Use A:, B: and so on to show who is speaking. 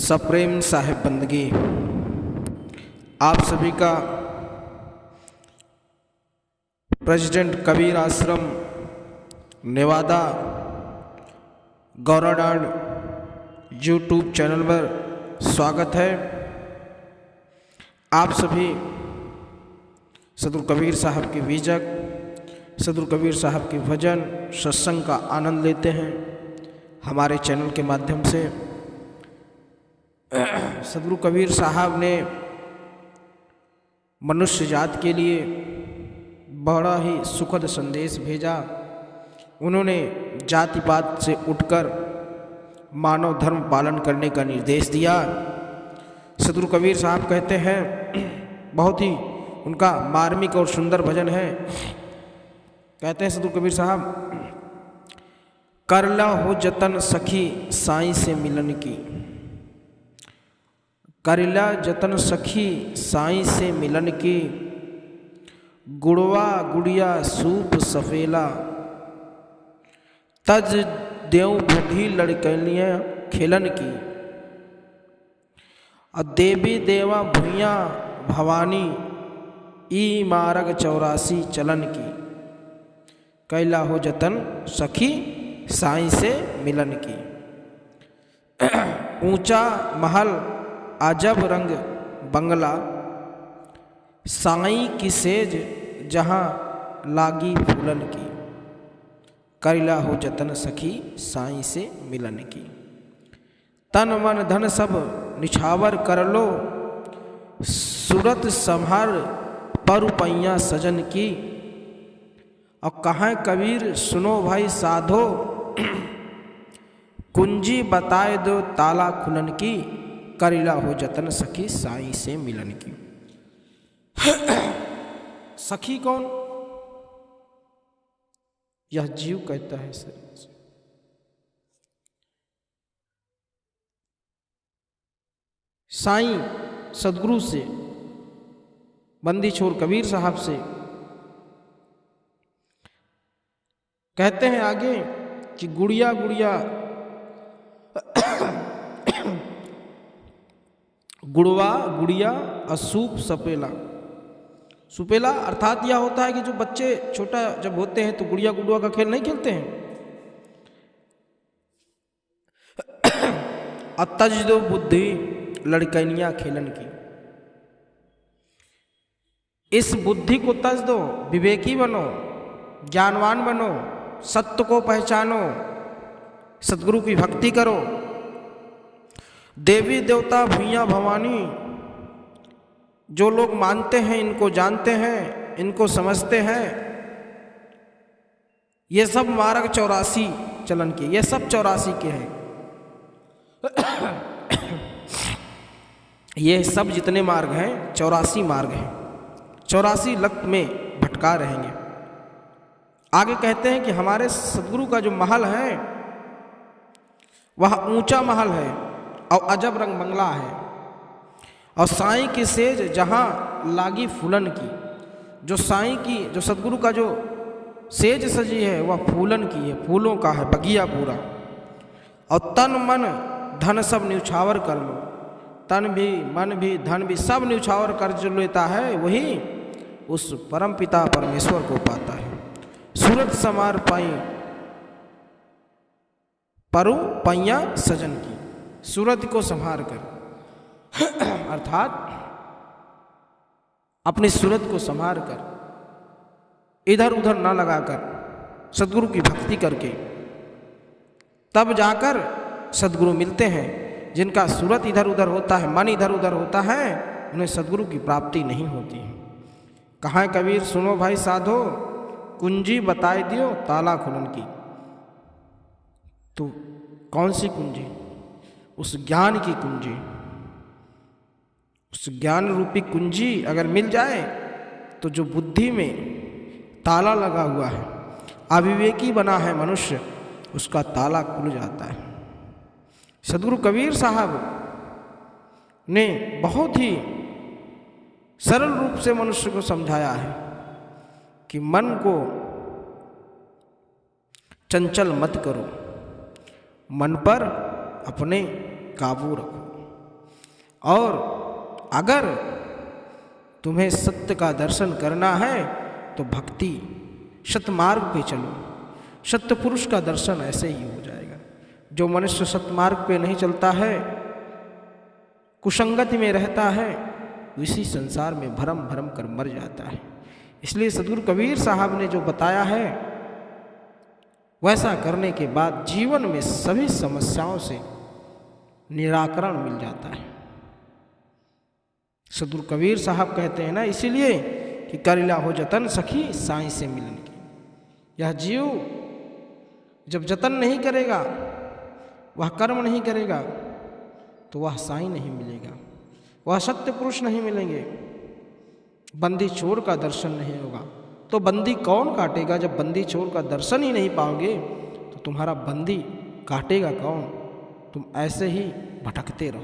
A: सप्रेम साहिब बंदगी। आप सभी का प्रेसिडेंट कबीर आश्रम नेवादा गौराडांड यूट्यूब चैनल पर स्वागत है। आप सभी सदगुरु कबीर साहब के बीजक, सदगुरु कबीर साहब के भजन सत्संग का आनंद लेते हैं। हमारे चैनल के माध्यम से सदगुरु कबीर साहब ने मनुष्य जात के लिए बड़ा ही सुखद संदेश भेजा। उन्होंने जाति पात से उठकर मानव धर्म पालन करने का निर्देश दिया। सदगुरु कबीर साहब कहते हैं, बहुत ही उनका मार्मिक और सुंदर भजन है। कहते हैं सदगुरु कबीर साहब, करला हो जतन सखी साईं से मिलन की, करला जतन सखी साईं से मिलन की, गुड़वा गुड़िया सूप सफेला, तज देव बूढ़ी लड़कनियाँ खेलन की, और देवी देवा भुइया भवानी ई मार्ग 84 चलन की, कैला हो जतन सखी साईं से मिलन की। ऊंचा महल अजब रंग बंगला, साईं की सेज जहाँ लागी फूलन की, कैला हो जतन सखी साईं से मिलन की। तन मन धन सब निछावर कर लो, सूरत संहार परुपैया सजन की, और कहाँ कबीर सुनो भाई साधो, कुंजी बताए दो ताला खुलन की, करिला हो जतन सखी साईं से मिलन की। सखी कौन? यह जीव कहता है शरीर से। साईं सदगुरु से, बंदी छोर कबीर साहब से कहते हैं आगे कि गुड़िया गुड़िया गुड़वा गुड़िया असूप सपेला। सुपेला अर्थात यह होता है कि जो बच्चे छोटा जब होते हैं तो गुड़िया गुड़वा का खेल नहीं खेलते हैं। अतज दो बुद्धि लड़कनियां खेलन की, इस बुद्धि को तज दो, विवेकी बनो, ज्ञानवान बनो, सत्य को पहचानो, सतगुरु की भक्ति करो। देवी देवता भुइया भवानी, जो लोग मानते हैं, इनको जानते हैं, इनको समझते हैं, ये सब मार्ग 84 चलन के, ये सब 84 के हैं। ये सब जितने मार्ग हैं 84 मार्ग हैं, 84 लक में भटका रहेंगे। आगे कहते हैं कि हमारे सदगुरु का जो महल है वह ऊंचा महल है और अजब रंग बंगला है, और साईं की सेज जहाँ लागी फूलन की, जो साईं की, जो सदगुरु का जो सेज सजी है वह फूलन की है, फूलों का है बगिया पूरा। और तन मन धन सब न्यौछावर कर लो, तन भी मन भी धन भी सब न्यौछावर कर जो लेता है वही उस परम पिता परमेश्वर को पाता है। सूरत समार पाई परु पैया सजन की, सूरत को संभार कर अर्थात अपनी सूरत को संभार कर, इधर उधर ना लगाकर सदगुरु की भक्ति करके तब जाकर सदगुरु मिलते हैं। जिनका सूरत इधर उधर होता है, मन इधर उधर होता है, उन्हें सदगुरु की प्राप्ति नहीं होती है। कहाँ कबीर सुनो भाई साधो, कुंजी बताए दियो ताला खुलन की। तो कौन सी कुंजी? उस ज्ञान की कुंजी, उस ज्ञान रूपी कुंजी अगर मिल जाए तो जो बुद्धि में ताला लगा हुआ है, अविवेकी बना है मनुष्य, उसका ताला खुल जाता है। सदगुरु कबीर साहब ने बहुत ही सरल रूप से मनुष्य को समझाया है कि मन को चंचल मत करो, मन पर अपने काबू रखो। और अगर तुम्हें सत्य का दर्शन करना है तो भक्ति सतमार्ग पे चलो। सत्य पुरुष का दर्शन ऐसे ही हो जाएगा। जो मनुष्य सतमार्ग पे नहीं चलता है, कुसंगति में रहता है, इसी संसार में भरम भरम कर मर जाता है। इसलिए सद्गुरु कबीर साहब ने जो बताया है वैसा करने के बाद जीवन में सभी समस्याओं से निराकरण मिल जाता है। सद्गुरु कबीर साहब कहते हैं ना, इसीलिए कि करिला हो जतन सखी साईं से मिलन की। यह जीव जब जतन नहीं करेगा, वह कर्म नहीं करेगा, तो वह साईं नहीं मिलेगा, वह सत्य पुरुष नहीं मिलेंगे, बंदी चोर का दर्शन नहीं होगा। तो बंदी कौन काटेगा? जब बंदी चोर का दर्शन ही नहीं पाओगे तो तुम्हारा बंदी काटेगा कौन? तुम ऐसे ही भटकते रहो।